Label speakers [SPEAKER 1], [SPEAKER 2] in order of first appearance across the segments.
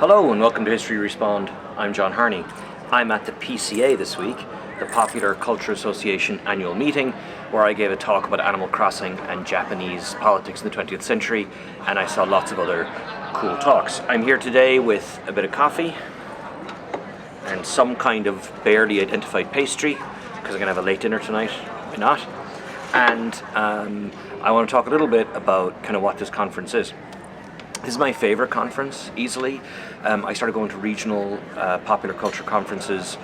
[SPEAKER 1] Hello and welcome to History Respawned. I'm John Harney. I'm at the PCA this week, the Popular Culture Association annual meeting, where I gave a talk about Animal Crossing and Japanese politics in the 20th century, and I saw lots of other cool talks. I'm here today with a bit of coffee and some kind of barely identified pastry, because I'm going to have a late dinner tonight. Why not? And I want to talk a little bit about kind of what this conference is. This is my favorite conference, easily. I started going to regional popular culture conferences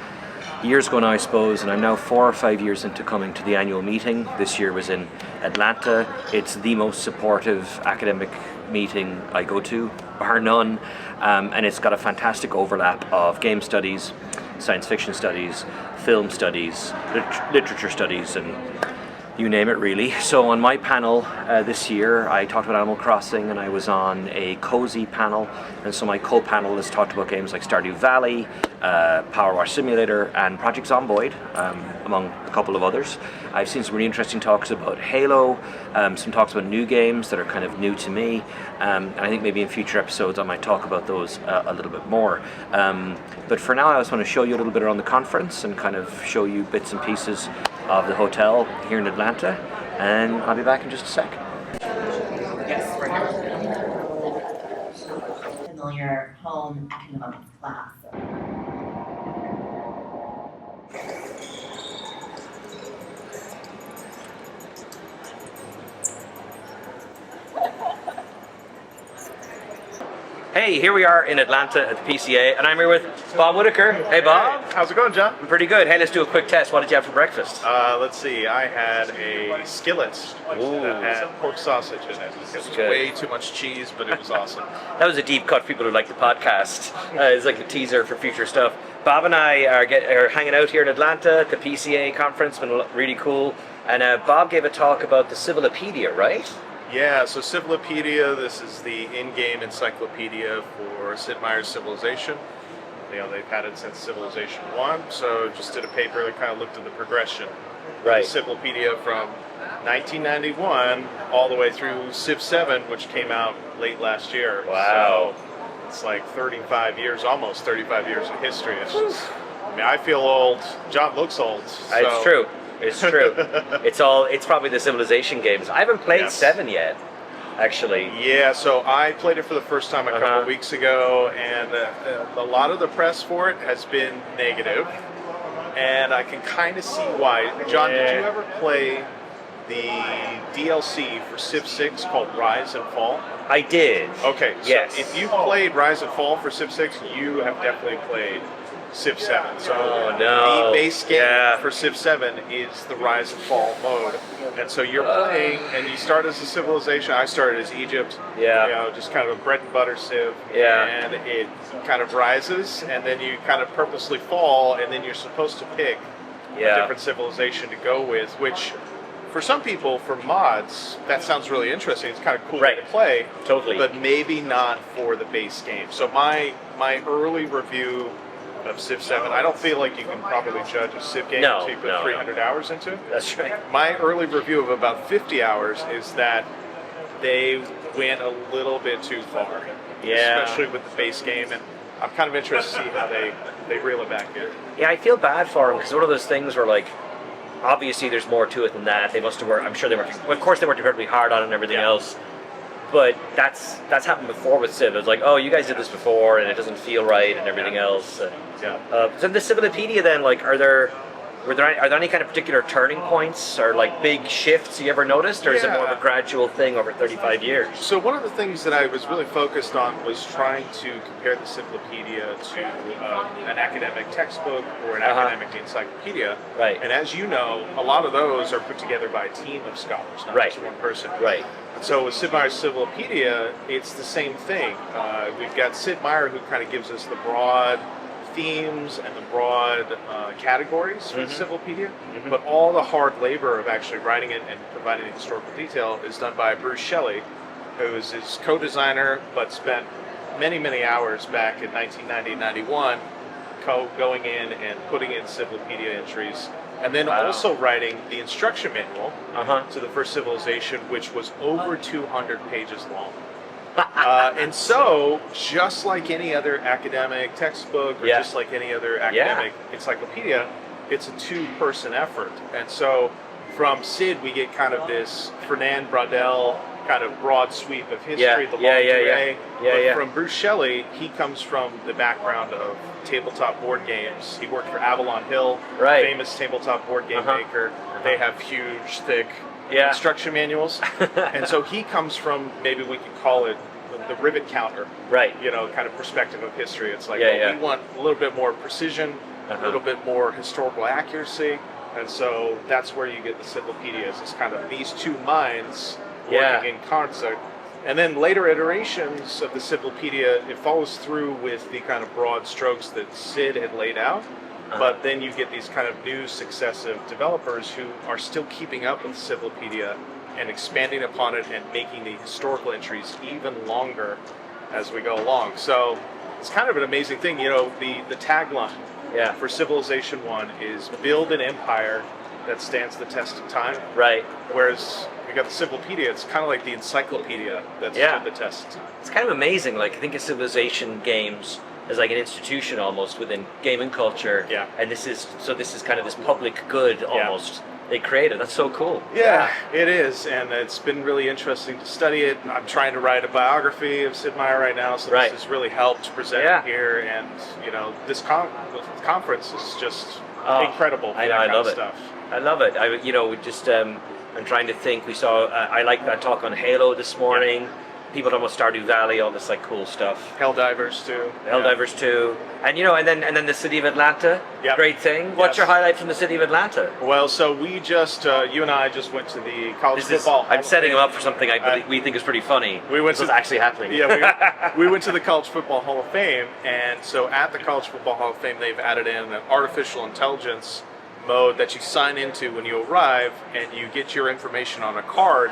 [SPEAKER 1] years ago now, I suppose, and I'm now 4 or 5 years into coming to the annual meeting. This year was in Atlanta. It's the most supportive academic meeting I go to, bar none, and it's got a fantastic overlap of game studies, science fiction studies, film studies, literature studies, and you name it, really. So on my panel this year, I talked about Animal Crossing, and I was on a cozy panel, and so my co-panelists talked about games like Stardew Valley, Power Wash Simulator, and Project Zomboid, among a couple of others. I've seen some really interesting talks about Halo, some talks about new games that are kind of new to me, and I think maybe in future episodes I might talk about those a little bit more. But for now, I just want to show you a little bit around the conference and kind of show you bits and pieces of the hotel here in Atlanta, and I'll be back in just a sec.
[SPEAKER 2] Yes, right. Familiar home economics class.
[SPEAKER 1] Hey, here we are in Atlanta at the PCA, and I'm here with Bob Whitaker. Hey, Bob.
[SPEAKER 3] Hey, how's it going, John?
[SPEAKER 1] I'm pretty good. Hey, let's do a quick test. What did you have for breakfast?
[SPEAKER 3] Let's see. I had a skillet that had pork sausage in it. It was
[SPEAKER 1] good.
[SPEAKER 3] Way too much cheese, but it was awesome.
[SPEAKER 1] That was a deep cut for people who like the podcast. It's like a teaser for future stuff. Bob and I are hanging out here in Atlanta at the PCA conference. It's been really cool. And Bob gave a talk about the civilopedia, right?
[SPEAKER 3] Yeah, so Civilopedia, this is the in-game encyclopedia for Sid Meier's Civilization. You know, they've had it since Civilization 1, so just did a paper that kind of looked at the progression.
[SPEAKER 1] Right.
[SPEAKER 3] The Civilopedia from 1991 all the way through Civ 7, which came out late last year.
[SPEAKER 1] Wow.
[SPEAKER 3] So it's like 35 years, almost 35 years of history. It's just, I mean, I feel old. John looks old. So.
[SPEAKER 1] It's true. It's true. It's probably the Civilization games. I haven't played 7 yet, actually.
[SPEAKER 3] Yeah, so I played it for the first time a couple of weeks ago, and a lot of the press for it has been negative, and I can kind of see why. John, did you ever play the DLC for Civ 6 called Rise and Fall?
[SPEAKER 1] I did.
[SPEAKER 3] Okay, so
[SPEAKER 1] yes.
[SPEAKER 3] If you played Rise and Fall for Civ 6, you have definitely played Civ 7. So the base game for Civ 7 is the Rise and Fall mode. And so you're playing, and you start as a civilization. I started as Egypt.
[SPEAKER 1] Yeah.
[SPEAKER 3] You know, just kind of a bread and butter Civ.
[SPEAKER 1] Yeah.
[SPEAKER 3] And it kind of rises, and then you kind of purposely fall, and then you're supposed to pick a different civilization to go with, which for some people, for mods, that sounds really interesting. It's kind of cool way to play.
[SPEAKER 1] Totally.
[SPEAKER 3] But maybe not for the base game. So my early review of Civ 7, I don't feel like you can probably judge a Civ game until you put 300 hours into it.
[SPEAKER 1] That's right.
[SPEAKER 3] My early review of about 50 hours is that they went a little bit too far.
[SPEAKER 1] Yeah.
[SPEAKER 3] Especially with the base game, and I'm kind of interested to see how they reel it back in.
[SPEAKER 1] Yeah, I feel bad for them, because one of those things where, like, obviously there's more to it than that. They must have worked, I'm sure they worked, of course they worked incredibly hard on it and everything else. But that's happened before with Civ. It's like, oh, you guys did this before, and it doesn't feel right, and everything else. So the Civilopedia, then, like, are there any kind of particular turning points or like big shifts you ever noticed, or is it more of a gradual thing over 35 years?
[SPEAKER 3] So one of the things that I was really focused on was trying to compare the Civilopedia to an academic textbook or an academic encyclopedia.
[SPEAKER 1] Right.
[SPEAKER 3] And as you know, a lot of those are put together by a team of scholars, not just one person.
[SPEAKER 1] Right.
[SPEAKER 3] So with Sid Meier's Civilopedia, it's the same thing. We've got Sid Meier, who kind of gives us the broad themes and the broad categories for the Civilopedia, but all the hard labor of actually writing it and providing the historical detail is done by Bruce Shelley, who is his co-designer, but spent many, many hours back in 1990-91 going in and putting in Civilopedia entries, and then also writing the instruction manual to the first civilization, which was over 200 pages long. And so, just like any other academic textbook, or
[SPEAKER 1] Yeah.
[SPEAKER 3] just like any other academic encyclopedia, it's a two-person effort. And so, from Sid, we get kind of this Fernand Braudel kind of broad sweep of history,
[SPEAKER 1] Yeah,
[SPEAKER 3] the long
[SPEAKER 1] yeah, yeah,
[SPEAKER 3] durée.
[SPEAKER 1] yeah.
[SPEAKER 3] But
[SPEAKER 1] Yeah.
[SPEAKER 3] from Bruce Shelley, he comes from the background of tabletop board games. He worked for Avalon Hill,
[SPEAKER 1] Right.
[SPEAKER 3] famous tabletop board game
[SPEAKER 1] Uh-huh.
[SPEAKER 3] maker. They have huge, thick
[SPEAKER 1] Yeah.
[SPEAKER 3] instruction manuals. And so he comes from, maybe we could call it the rivet counter,
[SPEAKER 1] Right.
[SPEAKER 3] kind of perspective of history. It's like,
[SPEAKER 1] Yeah,
[SPEAKER 3] well,
[SPEAKER 1] yeah.
[SPEAKER 3] we want a little bit more precision,
[SPEAKER 1] Uh-huh.
[SPEAKER 3] a little bit more historical accuracy. And so that's where you get the civilopedias. It's kind of these two minds working
[SPEAKER 1] Yeah.
[SPEAKER 3] in concert. And then later iterations of the civilopedia, it follows through with the kind of broad strokes that Sid had laid out.
[SPEAKER 1] Uh-huh.
[SPEAKER 3] But then you get these kind of new successive developers who are still keeping up with the civilopedia and expanding upon it and making the historical entries even longer as we go along. So it's kind of an amazing thing. The tagline
[SPEAKER 1] Yeah.
[SPEAKER 3] for Civilization 1 is build an empire that stands the test of time.
[SPEAKER 1] Right.
[SPEAKER 3] Whereas we got the civilopedia, it's kind of like the encyclopedia that's
[SPEAKER 1] Yeah.
[SPEAKER 3] stood the test of time.
[SPEAKER 1] It's kind of amazing. Like, I think of Civilization games as like an institution almost within gaming culture.
[SPEAKER 3] Yeah.
[SPEAKER 1] And this is kind of this public good almost they created. That's so cool.
[SPEAKER 3] Yeah, it is, and it's been really interesting to study it. I'm trying to write a biography of Sid Meier right now, so
[SPEAKER 1] Right.
[SPEAKER 3] this has really helped present
[SPEAKER 1] Yeah.
[SPEAKER 3] it here. And this conference is just
[SPEAKER 1] Oh,
[SPEAKER 3] incredible for
[SPEAKER 1] I know,
[SPEAKER 3] that
[SPEAKER 1] I
[SPEAKER 3] kind
[SPEAKER 1] love
[SPEAKER 3] of
[SPEAKER 1] it.
[SPEAKER 3] stuff.
[SPEAKER 1] I love it. I'm trying to think. We saw. I like that talk on Halo this morning. People talking about Stardew Valley, all this like cool stuff.
[SPEAKER 3] Helldivers too.
[SPEAKER 1] Helldivers too, and and then the City of Atlanta.
[SPEAKER 3] Yep.
[SPEAKER 1] Great thing. What's
[SPEAKER 3] Yes.
[SPEAKER 1] your highlight from the City of Atlanta?
[SPEAKER 3] Well, so we just, you and I just went to the college
[SPEAKER 1] This is,
[SPEAKER 3] football. Hall
[SPEAKER 1] I'm
[SPEAKER 3] of
[SPEAKER 1] setting
[SPEAKER 3] Fame.
[SPEAKER 1] him up for something we think is pretty funny.
[SPEAKER 3] We went
[SPEAKER 1] this is
[SPEAKER 3] to-
[SPEAKER 1] actually happening.
[SPEAKER 3] Yeah, we went to the College Football Hall of Fame, and so at the College Football Hall of Fame, they've added in an artificial intelligence mode that you sign into when you arrive, and you get your information on a card.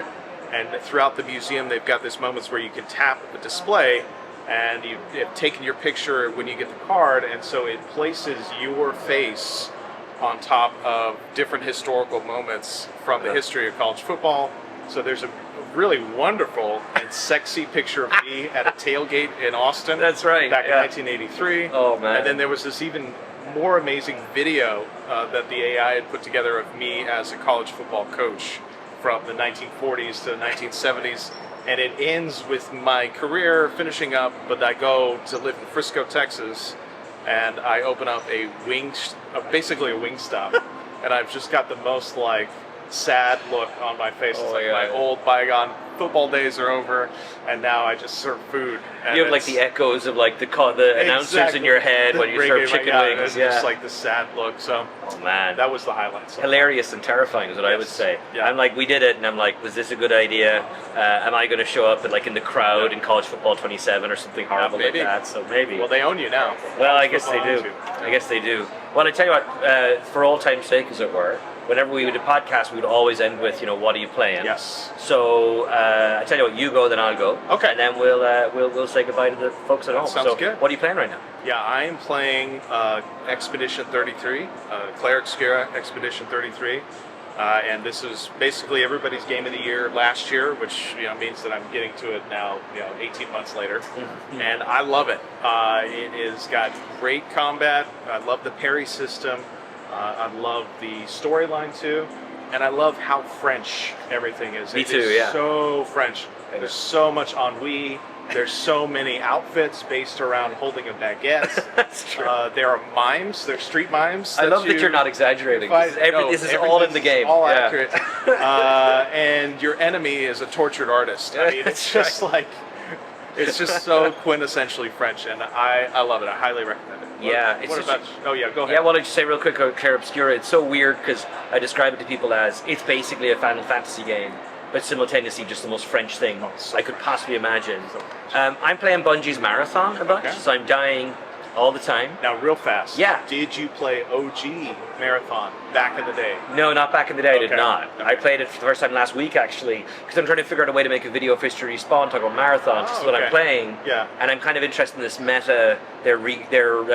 [SPEAKER 3] And throughout the museum, they've got these moments where you can tap the display, and you've taken your picture when you get the card, and so it places your face on top of different historical moments from the history of college football. So there's a really wonderful and sexy picture of me at a tailgate in Austin.
[SPEAKER 1] That's right,
[SPEAKER 3] Back
[SPEAKER 1] yeah.
[SPEAKER 3] in 1983.
[SPEAKER 1] Oh, man.
[SPEAKER 3] And then there was this even more amazing video that the AI had put together of me as a college football coach from the 1940s to the 1970s. And it ends with my career finishing up, but I go to live in Frisco, Texas, and I open up basically a Wingstop. And I've just got the most like sad look on my face. It's
[SPEAKER 1] Oh,
[SPEAKER 3] like
[SPEAKER 1] yeah.
[SPEAKER 3] my old bygone football days are over, and now I just serve food. And
[SPEAKER 1] You have like
[SPEAKER 3] it's-
[SPEAKER 1] the echoes of like the announcers in
[SPEAKER 3] Exactly.
[SPEAKER 1] your head
[SPEAKER 3] The
[SPEAKER 1] when you
[SPEAKER 3] reggae,
[SPEAKER 1] serve chicken
[SPEAKER 3] yeah,
[SPEAKER 1] wings.
[SPEAKER 3] It's
[SPEAKER 1] Yeah.
[SPEAKER 3] just like the sad look. So
[SPEAKER 1] Oh man.
[SPEAKER 3] that was the highlight. So
[SPEAKER 1] Hilarious and terrifying is what I would
[SPEAKER 3] Yes.
[SPEAKER 1] say.
[SPEAKER 3] Yeah.
[SPEAKER 1] I'm like, we did it, and I'm like, was this a good idea? Am I going to show up in the crowd
[SPEAKER 3] Yeah.
[SPEAKER 1] in college football 27 or something horrible like
[SPEAKER 3] maybe.
[SPEAKER 1] that? So maybe.
[SPEAKER 3] Well, they own you now.
[SPEAKER 1] Well, I guess they
[SPEAKER 3] Football
[SPEAKER 1] do.
[SPEAKER 3] owns you.
[SPEAKER 1] I guess they do. Well, I tell you what, for all time's sake, as it were, whenever we would do podcast, we would always end with, what are you playing?
[SPEAKER 3] Yes.
[SPEAKER 1] So I tell you what, you go, then I'll go.
[SPEAKER 3] Okay.
[SPEAKER 1] And then we'll say goodbye to the folks at home.
[SPEAKER 3] sounds
[SPEAKER 1] so
[SPEAKER 3] good.
[SPEAKER 1] What are you playing right now?
[SPEAKER 3] Yeah, I am playing Expedition 33, Claire Obscura Expedition 33. And this is basically everybody's game of the year last year, which means that I'm getting to it now, 18 months later, and I love it. It has got great combat. I love the parry system. I love the storyline too, and I love how French everything is.
[SPEAKER 1] Me
[SPEAKER 3] It
[SPEAKER 1] too,
[SPEAKER 3] is
[SPEAKER 1] yeah.
[SPEAKER 3] So French.
[SPEAKER 1] I know.
[SPEAKER 3] There's so much ennui. There's so many outfits based around holding a baguette.
[SPEAKER 1] That's true.
[SPEAKER 3] There are mimes. There's street mimes.
[SPEAKER 1] I love that you're not exaggerating. This is all in the game.
[SPEAKER 3] All
[SPEAKER 1] Yeah.
[SPEAKER 3] accurate. And your enemy is a tortured artist. I mean, it's
[SPEAKER 1] That's
[SPEAKER 3] just like, it's just so quintessentially French, and I love it. I highly recommend it.
[SPEAKER 1] Yeah,
[SPEAKER 3] What,
[SPEAKER 1] it's
[SPEAKER 3] what
[SPEAKER 1] such
[SPEAKER 3] about? Oh yeah, go ahead.
[SPEAKER 1] Yeah, well, I just say real quick about Claire Obscura. It's so weird because I describe it to people as it's basically a Final Fantasy game, but simultaneously just the most French thing
[SPEAKER 3] so
[SPEAKER 1] I could possibly imagine. I'm playing Bungie's Marathon a bunch,
[SPEAKER 3] Okay.
[SPEAKER 1] so I'm dying all the time.
[SPEAKER 3] Now, real fast.
[SPEAKER 1] Yeah.
[SPEAKER 3] Did you play OG Marathon back in the day?
[SPEAKER 1] No, not back in the day. I did
[SPEAKER 3] Okay.
[SPEAKER 1] not. I played it for the first time last week actually because I'm trying to figure out a way to make a video of History Respawn talk about marathons.
[SPEAKER 3] Oh,
[SPEAKER 1] This is what I'm
[SPEAKER 3] okay.
[SPEAKER 1] playing.
[SPEAKER 3] Yeah.
[SPEAKER 1] And I'm kind of interested in this meta. They're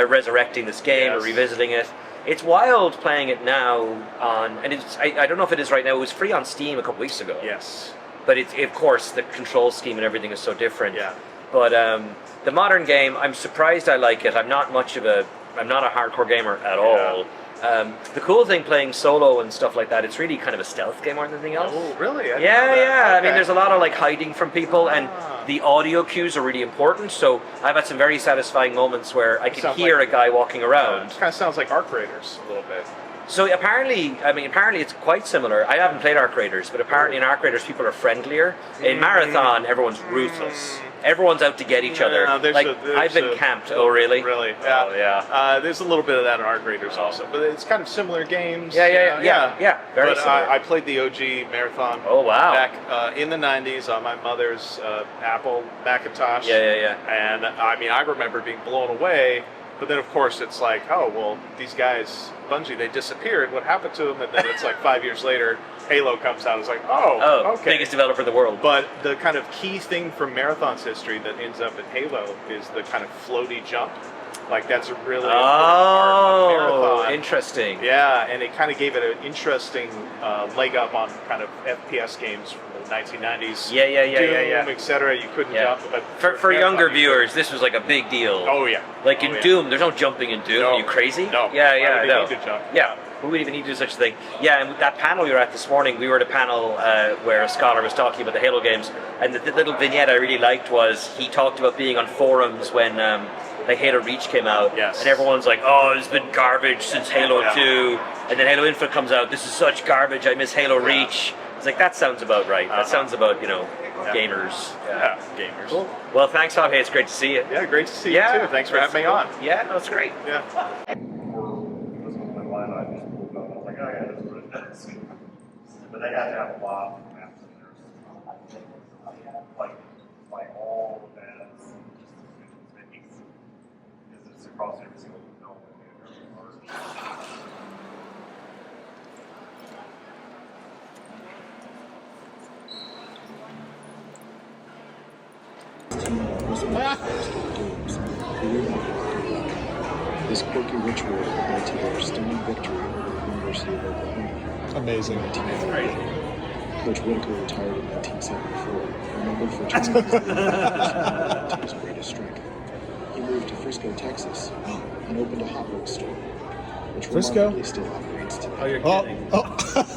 [SPEAKER 1] resurrecting this game or
[SPEAKER 3] Yes.
[SPEAKER 1] revisiting it. It's wild playing it now on, and I don't know if it is right now. It was free on Steam a couple weeks ago.
[SPEAKER 3] Yes.
[SPEAKER 1] But it's of course the control scheme and everything is so different.
[SPEAKER 3] Yeah.
[SPEAKER 1] But the modern game, I'm surprised I like it. I'm not a hardcore gamer at all. The cool thing playing solo and stuff like that, it's really kind of a stealth game more than anything else.
[SPEAKER 3] Oh, really? I didn't
[SPEAKER 1] Yeah,
[SPEAKER 3] know that.
[SPEAKER 1] yeah. I
[SPEAKER 3] Okay.
[SPEAKER 1] mean, there's a lot of like hiding from people, and the audio cues are really important. So I've had some very satisfying moments where I could
[SPEAKER 3] Sounds
[SPEAKER 1] hear
[SPEAKER 3] like-
[SPEAKER 1] a guy walking around.
[SPEAKER 3] Kind of sounds like Arc Raiders a little bit.
[SPEAKER 1] So apparently it's quite similar. I haven't played Arc Raiders, but apparently in Arc Raiders people are friendlier. In Marathon, everyone's ruthless. Everyone's out to get each other.
[SPEAKER 3] there's
[SPEAKER 1] Like
[SPEAKER 3] there's
[SPEAKER 1] I've been camped. Oh, really?
[SPEAKER 3] Really? Yeah.
[SPEAKER 1] Oh, yeah.
[SPEAKER 3] There's a little bit of that in Arc Raiders also, but it's kind of similar games.
[SPEAKER 1] Yeah. Very
[SPEAKER 3] But
[SPEAKER 1] similar.
[SPEAKER 3] I played the OG Marathon.
[SPEAKER 1] Oh, wow.
[SPEAKER 3] Back in the '90s on my mother's Apple Macintosh.
[SPEAKER 1] Yeah.
[SPEAKER 3] And I mean, I remember being blown away. But then, of course, it's like, oh, well, these guys, Bungie, they disappeared. What happened to them? And then it's like 5 years later, Halo comes out. It's like, oh, okay.
[SPEAKER 1] Biggest developer in the world.
[SPEAKER 3] But the kind of key thing from Marathon's history that ends up in Halo is the kind of floaty jump. Like, that's a really important part of Marathon.
[SPEAKER 1] Interesting.
[SPEAKER 3] Yeah, and it kind of gave it an interesting leg up on kind of FPS games from the 1990s.
[SPEAKER 1] Yeah.
[SPEAKER 3] Doom, etc. You couldn't jump. But
[SPEAKER 1] For
[SPEAKER 3] Marathon,
[SPEAKER 1] younger
[SPEAKER 3] you could.
[SPEAKER 1] viewers, this was like a big deal.
[SPEAKER 3] Oh, yeah.
[SPEAKER 1] Like in
[SPEAKER 3] Oh, yeah.
[SPEAKER 1] Doom, there's no jumping in Doom.
[SPEAKER 3] No.
[SPEAKER 1] Are you crazy?
[SPEAKER 3] No.
[SPEAKER 1] Yeah,
[SPEAKER 3] Why would they
[SPEAKER 1] no.
[SPEAKER 3] need to jump?
[SPEAKER 1] Yeah. Who would even need to do such a thing? Yeah, and that panel we were at this morning, we were at a panel where a scholar was talking about the Halo games, and the little vignette I really liked was he talked about being on forums when like Halo Reach came out,
[SPEAKER 3] Yes.
[SPEAKER 1] and everyone's like, oh, it's been garbage since Halo
[SPEAKER 3] Yeah.
[SPEAKER 1] 2, and then Halo Infinite comes out, this is such garbage, I miss Halo Reach. It's like, that sounds about right. That sounds about, gamers.
[SPEAKER 3] Yeah, gamers.
[SPEAKER 1] Cool. Well, thanks, Javi. It's great to see you.
[SPEAKER 3] Yeah, great to see you too. Thanks for having me on.
[SPEAKER 1] Yeah, no, it's great.
[SPEAKER 3] Yeah.
[SPEAKER 4] But they have to have a lot of maps in there. Like all of that, just because it's across every single development and every large.
[SPEAKER 5] This quirky ritual led to their stunning victory over the University of Oklahoma.
[SPEAKER 6] Amazing.
[SPEAKER 5] In 1998. Coach Whitaker retired in 1974, remembered for turning his to his greatest strength. He moved to Frisco, Texas, and opened a hot book store, which
[SPEAKER 6] Frisco?
[SPEAKER 5] remarkably still operates today.
[SPEAKER 6] Oh,